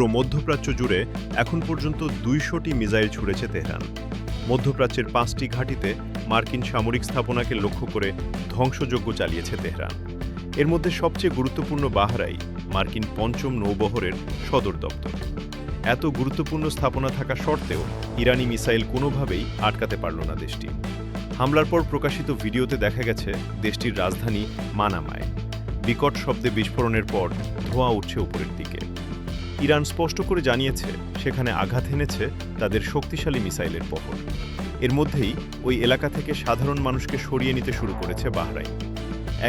পুরো মধ্যপ্রাচ্য জুড়ে এখন পর্যন্ত ২০০টি মিসাইল ছুড়েছে তেহরান। মধ্যপ্রাচ্যের ৫টি ঘাঁটিতে মার্কিন সামরিক স্থাপনাকে লক্ষ্য করে ধ্বংসযজ্ঞ চালিয়েছে তেহরান। এর মধ্যে সবচেয়ে গুরুত্বপূর্ণ বাহরাই মার্কিন ৫ম নৌবহরের সদর দপ্তর। এত গুরুত্বপূর্ণ স্থাপনা থাকা সত্ত্বেও ইরানি মিসাইল কোনোভাবেই আটকাতে পারল না দেশটি। হামলার পর প্রকাশিত ভিডিওতে দেখা গেছে দেশটির রাজধানী মানামায় বিকট শব্দে বিস্ফোরণের পর ধোঁয়া উঠছে উপরের দিকে। ইরান স্পষ্ট করে জানিয়েছে সেখানে আঘাত এনেছে তাদের শক্তিশালী মিসাইলের বহর। এর মধ্যেই ওই এলাকা থেকে সাধারণ মানুষকে সরিয়ে নিতে শুরু করেছে বাহরাইন।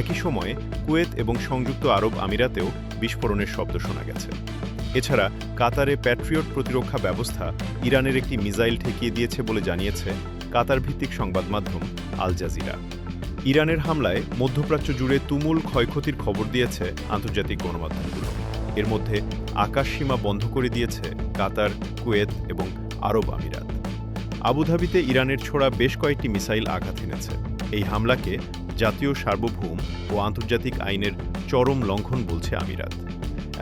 একই সময়ে কুয়েত এবং সংযুক্ত আরব আমিরাতেও বিস্ফোরণের শব্দ শোনা গেছে। এছাড়া কাতারে প্যাট্রিয়ট প্রতিরক্ষা ব্যবস্থা ইরানের একটি মিসাইল ঠেকিয়ে দিয়েছে বলে জানিয়েছে কাতার ভিত্তিক সংবাদ মাধ্যম আল জাজিরা। ইরানের হামলায় মধ্যপ্রাচ্য জুড়ে তুমুল ক্ষয়ক্ষতির খবর দিয়েছে আন্তর্জাতিক গণমাধ্যমগুলো। এর মধ্যে আকাশসীমা বন্ধ করে দিয়েছে কাতার, কুয়েত এবং আরব আমিরাত। আবুধাবিতে ইরানের ছোড়া বেশ কয়েকটি মিসাইল আঘাত এনেছে। এই হামলাকে জাতীয় সার্বভৌম ও আন্তর্জাতিক আইনের চরম লঙ্ঘন বলছে আমিরাত।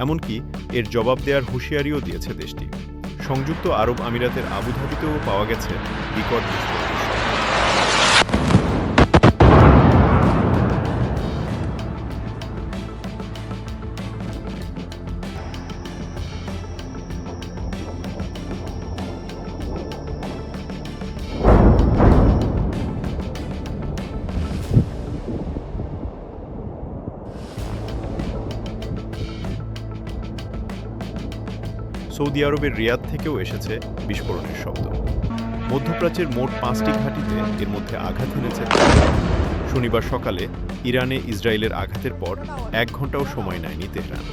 এমনকি এর জবাব দেওয়ার হুঁশিয়ারিও দিয়েছে দেশটি। সংযুক্ত আরব আমিরাতের আবুধাবিতেও পাওয়া গেছে বিকট বিস্ফোরণের শব্দ। সৌদি আরবের রিয়াদ থেকেও এসেছে বিস্ফোরণের শব্দ। মধ্যপ্রাচ্যের মোট ৫টি ঘাঁটিতে এর মধ্যে আঘাত এনেছে। শনিবার সকালে ইরানে ইসরায়েলের আঘাতের পর ১ ঘণ্টাও সময় নেয়নি তেহরান।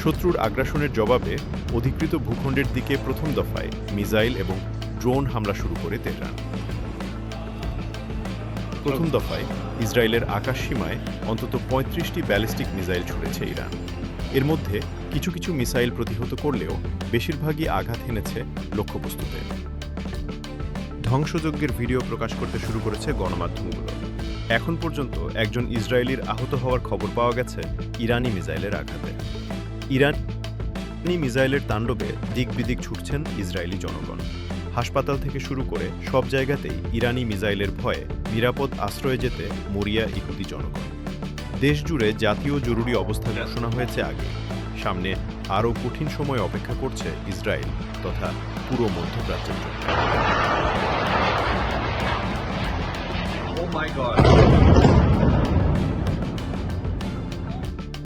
শত্রুর আগ্রাসনের জবাবে অধিকৃত ভূখণ্ডের দিকে প্রথম দফায় মিসাইল এবং ড্রোন হামলা শুরু করে তেহরান। প্রথম দফায় ইসরায়েলের আকাশসীমায় অন্তত ৩৫টি ব্যালিস্টিক মিসাইল ছুড়েছে ইরান। এর মধ্যে কিছু কিছু মিসাইল প্রতিহত করলেও বেশিরভাগই আঘাত এনেছে লক্ষ্যবস্তুতে। ধ্বংসযজ্ঞের ভিডিও প্রকাশ করতে শুরু করেছে গণমাধ্যমগুলো। এখন পর্যন্ত একজন ইসরায়েলির আহত হওয়ার খবর পাওয়া গেছে ইরানি মিসাইলের আঘাতে। ইরানি মিসাইলের তাণ্ডবে দিক বিদিক ছুটছেন ইসরায়েলি জনগণ। হাসপাতাল থেকে শুরু করে সব জায়গাতেই ইরানি মিসাইলের ভয়ে নিরাপদ আশ্রয়ে যেতে মরিয়া ইহুদি জনগণ। দেশজুড়ে জাতীয় জরুরি অবস্থা ঘোষণা হয়েছে আগে। সামনে আরও কঠিন সময় অপেক্ষা করছে ইসরায়েল তথা পুরো মধ্যপ্রাচ্যের জন্য। Oh my God.